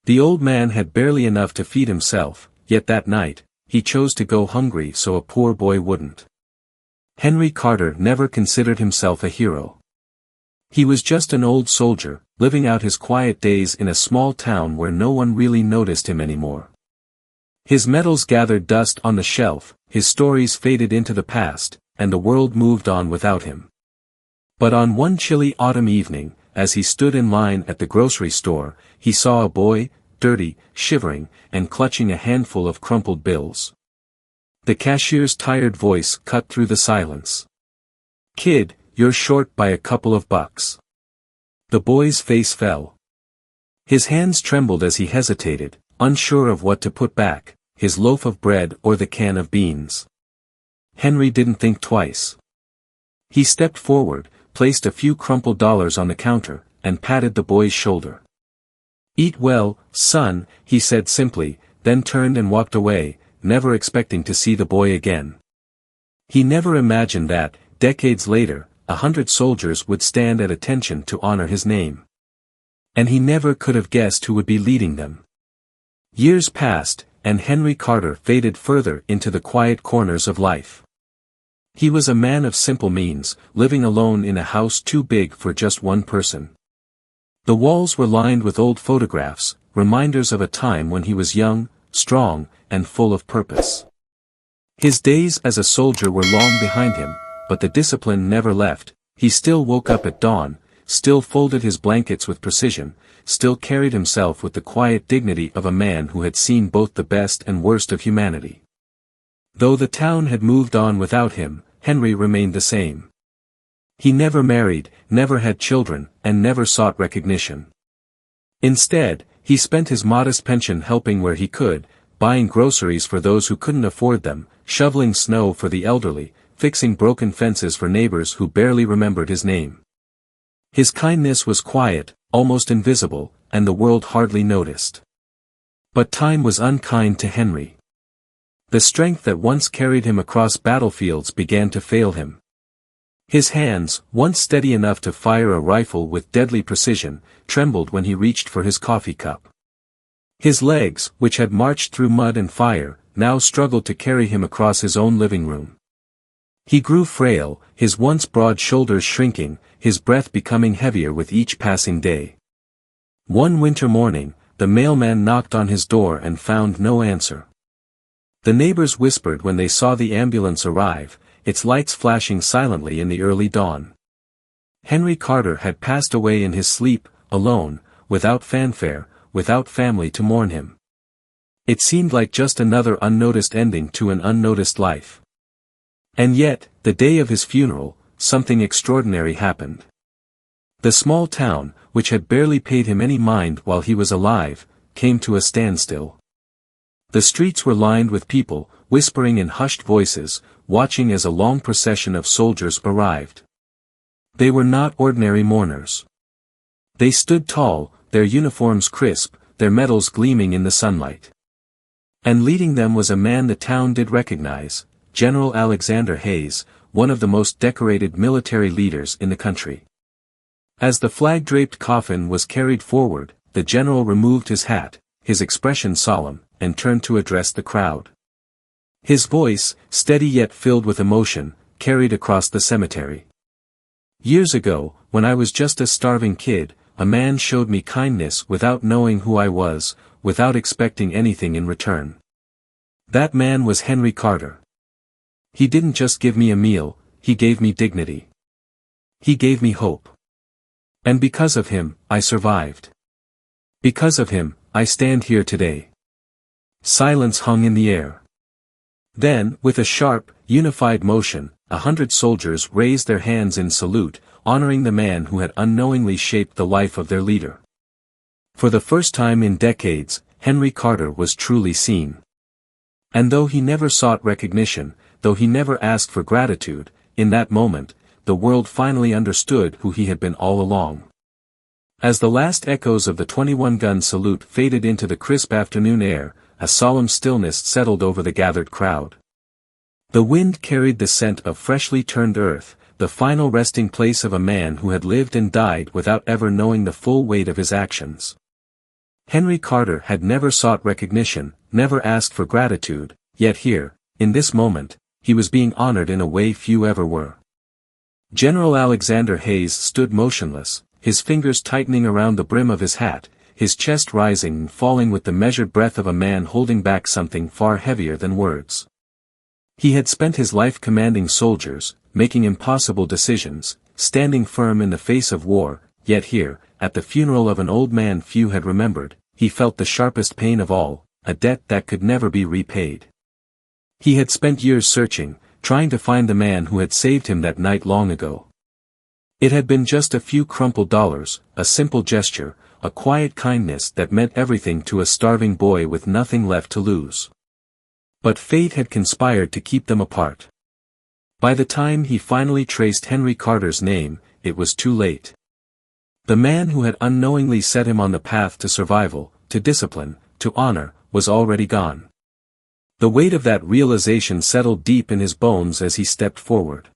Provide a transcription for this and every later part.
The old man had barely enough to feed himself, yet that night, he chose to go hungry so a poor boy wouldn't. Henry Carter never considered himself a hero. He was just an old soldier, living out his quiet days in a small town where no one really noticed him anymore. His medals gathered dust on the shelf, his stories faded into the past, and the world moved on without him. But on one chilly autumn evening, as he stood in line at the grocery store, he saw a boy, dirty, shivering, and clutching a handful of crumpled bills. The cashier's tired voice cut through the silence. "Kid, you're short by a couple of bucks." The boy's face fell. His hands trembled as he hesitated, unsure of what to put back, his loaf of bread or the can of beans. Henry didn't think twice. He stepped forward, placed a few crumpled dollars on the counter, and patted the boy's shoulder. "Eat well, son," he said simply, then turned and walked away, never expecting to see the boy again. He never imagined that, decades later, 100 soldiers would stand at attention to honor his name. And he never could have guessed who would be leading them. Years passed, and Henry Carter faded further into the quiet corners of life. He was a man of simple means, living alone in a house too big for just one person. The walls were lined with old photographs, reminders of a time when he was young, strong, and full of purpose. His days as a soldier were long behind him, but the discipline never left. He still woke up at dawn, still folded his blankets with precision, still carried himself with the quiet dignity of a man who had seen both the best and worst of humanity. Though the town had moved on without him, Henry remained the same. He never married, never had children, and never sought recognition. Instead, he spent his modest pension helping where he could, buying groceries for those who couldn't afford them, shoveling snow for the elderly, fixing broken fences for neighbors who barely remembered his name. His kindness was quiet, almost invisible, and the world hardly noticed. But time was unkind to Henry. The strength that once carried him across battlefields began to fail him. His hands, once steady enough to fire a rifle with deadly precision, trembled when he reached for his coffee cup. His legs, which had marched through mud and fire, now struggled to carry him across his own living room. He grew frail, his once broad shoulders shrinking, his breath becoming heavier with each passing day. One winter morning, the mailman knocked on his door and found no answer. The neighbors whispered when they saw the ambulance arrive, its lights flashing silently in the early dawn. Henry Carter had passed away in his sleep, alone, without fanfare, without family to mourn him. It seemed like just another unnoticed ending to an unnoticed life. And yet, the day of his funeral, something extraordinary happened. The small town, which had barely paid him any mind while he was alive, came to a standstill. The streets were lined with people, whispering in hushed voices, watching as a long procession of soldiers arrived. They were not ordinary mourners. They stood tall, their uniforms crisp, their medals gleaming in the sunlight. And leading them was a man the town did recognize, General Alexander Hayes, one of the most decorated military leaders in the country. As the flag-draped coffin was carried forward, the general removed his hat, his expression solemn, and turned to address the crowd. His voice, steady yet filled with emotion, carried across the cemetery. "Years ago, when I was just a starving kid, a man showed me kindness without knowing who I was, without expecting anything in return. That man was Henry Carter. He didn't just give me a meal, he gave me dignity. He gave me hope. And because of him, I survived. Because of him, I stand here today." Silence hung in the air. Then, with a sharp, unified motion, 100 soldiers raised their hands in salute, honoring the man who had unknowingly shaped the life of their leader. For the first time in decades, Henry Carter was truly seen. And though he never sought recognition, though he never asked for gratitude, in that moment, the world finally understood who he had been all along. As the last echoes of the 21-gun salute faded into the crisp afternoon air, a solemn stillness settled over the gathered crowd. The wind carried the scent of freshly turned earth, the final resting place of a man who had lived and died without ever knowing the full weight of his actions. Henry Carter had never sought recognition, never asked for gratitude, yet here, in this moment, he was being honored in a way few ever were. General Alexander Hayes stood motionless, his fingers tightening around the brim of his hat, his chest rising and falling with the measured breath of a man holding back something far heavier than words. He had spent his life commanding soldiers, making impossible decisions, standing firm in the face of war, yet here, at the funeral of an old man few had remembered, he felt the sharpest pain of all, a debt that could never be repaid. He had spent years searching, trying to find the man who had saved him that night long ago. It had been just a few crumpled dollars, a simple gesture, a quiet kindness that meant everything to a starving boy with nothing left to lose. But fate had conspired to keep them apart. By the time he finally traced Henry Carter's name, it was too late. The man who had unknowingly set him on the path to survival, to discipline, to honor, was already gone. The weight of that realization settled deep in his bones as he stepped forward.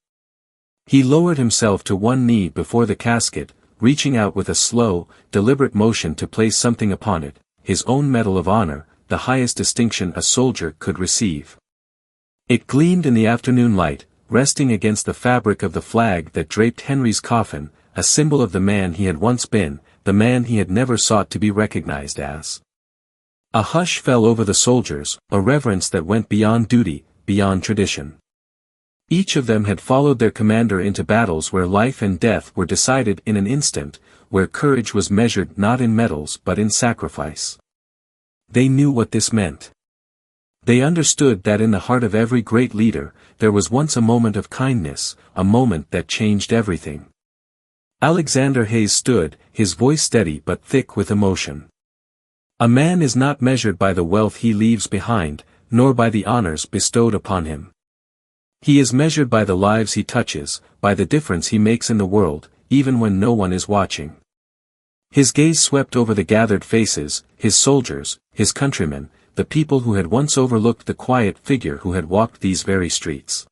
He lowered himself to one knee before the casket, reaching out with a slow, deliberate motion to place something upon it, his own Medal of Honor, the highest distinction a soldier could receive. It gleamed in the afternoon light, resting against the fabric of the flag that draped Henry's coffin, a symbol of the man he had once been, the man he had never sought to be recognized as. A hush fell over the soldiers, a reverence that went beyond duty, beyond tradition. Each of them had followed their commander into battles where life and death were decided in an instant, where courage was measured not in medals but in sacrifice. They knew what this meant. They understood that in the heart of every great leader, there was once a moment of kindness, a moment that changed everything. Alexander Hayes stood, his voice steady but thick with emotion. A man is not measured by the wealth he leaves behind, nor by the honors bestowed upon him. He is measured by the lives he touches, by the difference he makes in the world, even when no one is watching. His gaze swept over the gathered faces, his soldiers, his countrymen, the people who had once overlooked the quiet figure who had walked these very streets.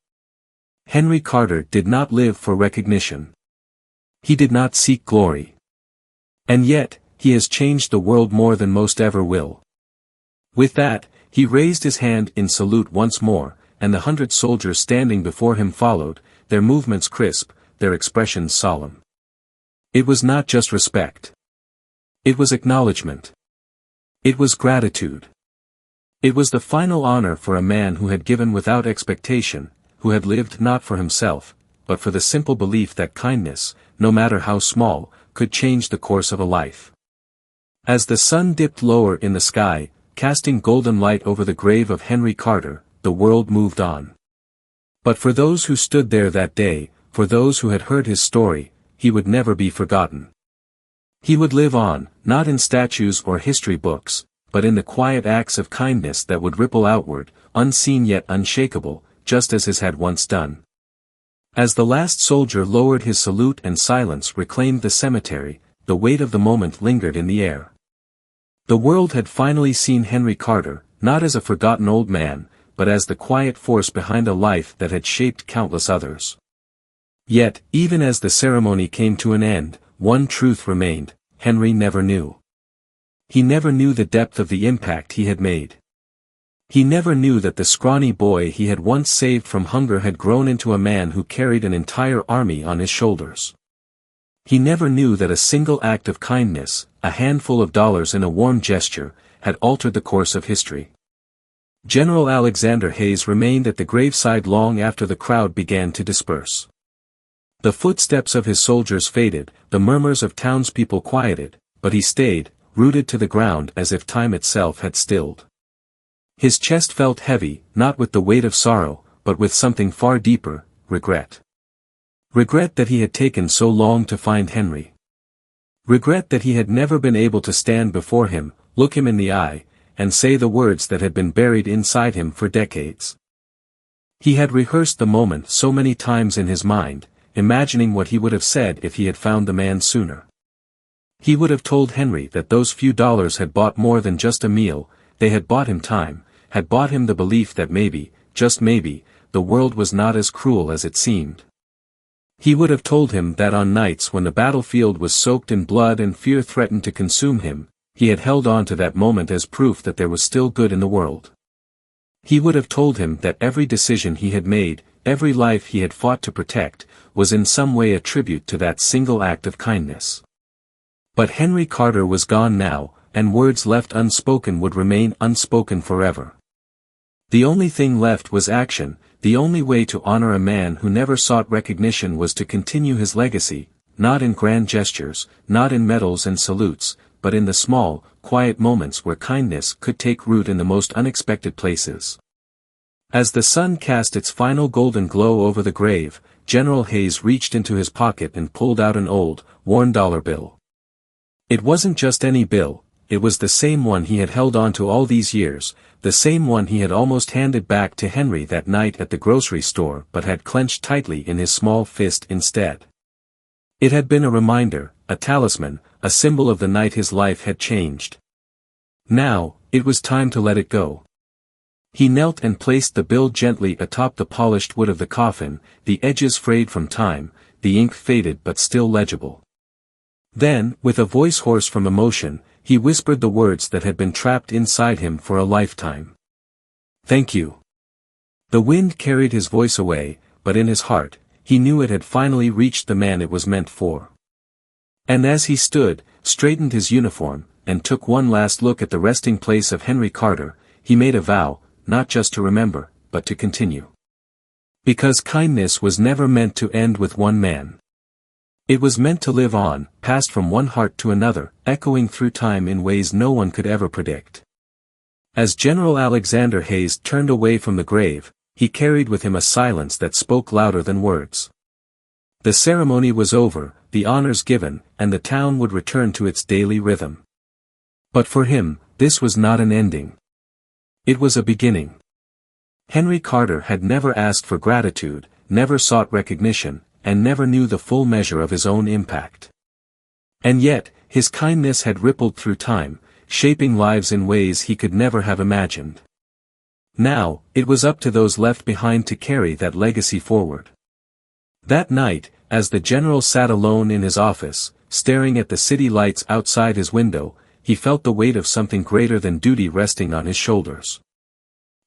Henry Carter did not live for recognition. He did not seek glory. And yet, he has changed the world more than most ever will. With that, he raised his hand in salute once more, and the 100 soldiers standing before him followed, their movements crisp, their expressions solemn. It was not just respect. It was acknowledgement. It was gratitude. It was the final honor for a man who had given without expectation, who had lived not for himself, but for the simple belief that kindness, no matter how small, could change the course of a life. As the sun dipped lower in the sky, casting golden light over the grave of Henry Carter, the world moved on. But for those who stood there that day, for those who had heard his story, he would never be forgotten. He would live on, not in statues or history books, but in the quiet acts of kindness that would ripple outward, unseen yet unshakable, just as his had once done. As the last soldier lowered his salute and silence reclaimed the cemetery, the weight of the moment lingered in the air. The world had finally seen Henry Carter, not as a forgotten old man, but as the quiet force behind a life that had shaped countless others. Yet, even as the ceremony came to an end, one truth remained: Henry never knew. He never knew the depth of the impact he had made. He never knew that the scrawny boy he had once saved from hunger had grown into a man who carried an entire army on his shoulders. He never knew that a single act of kindness, a handful of dollars in a warm gesture, had altered the course of history. General Alexander Hayes remained at the graveside long after the crowd began to disperse. The footsteps of his soldiers faded, the murmurs of townspeople quieted, but he stayed, rooted to the ground as if time itself had stilled. His chest felt heavy, not with the weight of sorrow, but with something far deeper: regret. Regret that he had taken so long to find Henry. Regret that he had never been able to stand before him, look him in the eye, and say the words that had been buried inside him for decades. He had rehearsed the moment so many times in his mind, imagining what he would have said if he had found the man sooner. He would have told Henry that those few dollars had bought more than just a meal, they had bought him time, had bought him the belief that maybe, just maybe, the world was not as cruel as it seemed. He would have told him that on nights when the battlefield was soaked in blood and fear threatened to consume him, he had held on to that moment as proof that there was still good in the world. He would have told him that every decision he had made, every life he had fought to protect, was in some way a tribute to that single act of kindness. But Henry Carter was gone now, and words left unspoken would remain unspoken forever. The only thing left was action. The only way to honor a man who never sought recognition was to continue his legacy, not in grand gestures, not in medals and salutes, but in the small, quiet moments where kindness could take root in the most unexpected places. As the sun cast its final golden glow over the grave, General Hayes reached into his pocket and pulled out an old, worn dollar bill. It wasn't just any bill, it was the same one he had held on to all these years, the same one he had almost handed back to Henry that night at the grocery store but had clenched tightly in his small fist instead. It had been a reminder, a talisman, a symbol of the night his life had changed. Now, it was time to let it go. He knelt and placed the bill gently atop the polished wood of the coffin, the edges frayed from time, the ink faded but still legible. Then, with a voice hoarse from emotion, he whispered the words that had been trapped inside him for a lifetime. "Thank you." The wind carried his voice away, but in his heart, he knew it had finally reached the man it was meant for. And as he stood, straightened his uniform, and took one last look at the resting place of Henry Carter, he made a vow, not just to remember, but to continue. Because kindness was never meant to end with one man. It was meant to live on, passed from one heart to another, echoing through time in ways no one could ever predict. As General Alexander Hayes turned away from the grave, he carried with him a silence that spoke louder than words. The ceremony was over, the honors given, and the town would return to its daily rhythm. But for him, this was not an ending. It was a beginning. Henry Carter had never asked for gratitude, never sought recognition, and never knew the full measure of his own impact. And yet, his kindness had rippled through time, shaping lives in ways he could never have imagined. Now, it was up to those left behind to carry that legacy forward. That night, as the general sat alone in his office, staring at the city lights outside his window, he felt the weight of something greater than duty resting on his shoulders.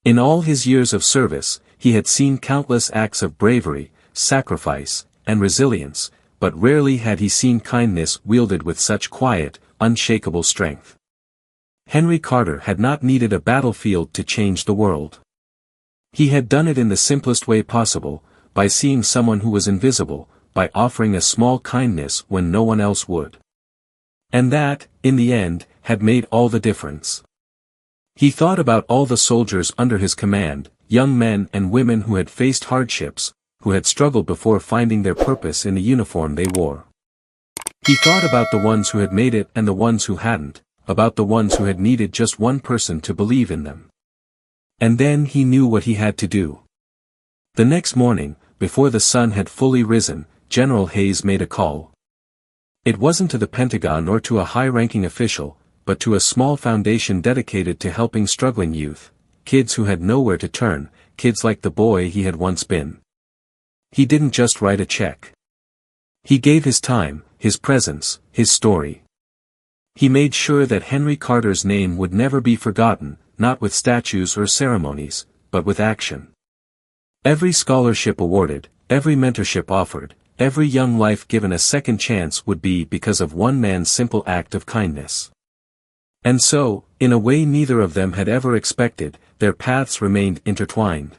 In all his years of service, he had seen countless acts of bravery, sacrifice, and resilience, but rarely had he seen kindness wielded with such quiet, unshakable strength. Henry Carter had not needed a battlefield to change the world. He had done it in the simplest way possible, by seeing someone who was invisible, by offering a small kindness when no one else would. And that, in the end, had made all the difference. He thought about all the soldiers under his command, young men and women who had faced hardships, who had struggled before finding their purpose in the uniform they wore. He thought about the ones who had made it and the ones who hadn't, about the ones who had needed just one person to believe in them. And then he knew what he had to do. The next morning, before the sun had fully risen, General Hayes made a call. It wasn't to the Pentagon or to a high-ranking official, but to a small foundation dedicated to helping struggling youth, kids who had nowhere to turn, kids like the boy he had once been. He didn't just write a check. He gave his time, his presence, his story. He made sure that Henry Carter's name would never be forgotten, not with statues or ceremonies, but with action. Every scholarship awarded, every mentorship offered, every young life given a second chance would be because of one man's simple act of kindness. And so, in a way neither of them had ever expected, their paths remained intertwined.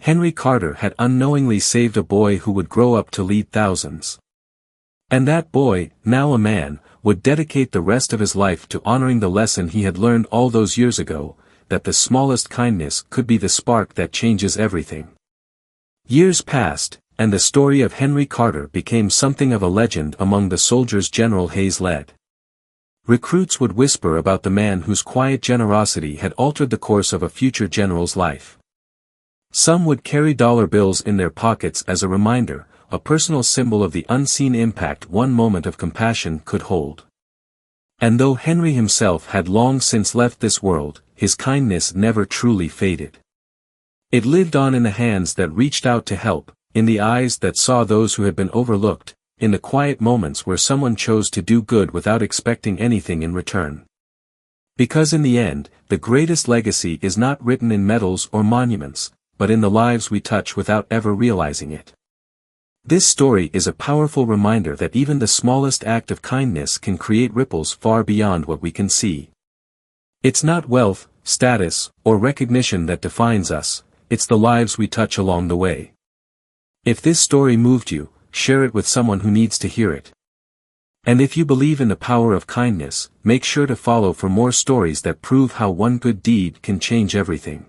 Henry Carter had unknowingly saved a boy who would grow up to lead thousands. And that boy, now a man, would dedicate the rest of his life to honoring the lesson he had learned all those years ago, that the smallest kindness could be the spark that changes everything. Years passed, and the story of Henry Carter became something of a legend among the soldiers General Hayes led. Recruits would whisper about the man whose quiet generosity had altered the course of a future general's life. Some would carry dollar bills in their pockets as a reminder, a personal symbol of the unseen impact one moment of compassion could hold. And though Henry himself had long since left this world, his kindness never truly faded. It lived on in the hands that reached out to help, in the eyes that saw those who had been overlooked, in the quiet moments where someone chose to do good without expecting anything in return. Because in the end, the greatest legacy is not written in medals or monuments, but in the lives we touch without ever realizing it. This story is a powerful reminder that even the smallest act of kindness can create ripples far beyond what we can see. It's not wealth, status, or recognition that defines us, it's the lives we touch along the way. If this story moved you, share it with someone who needs to hear it. And if you believe in the power of kindness, make sure to follow for more stories that prove how one good deed can change everything.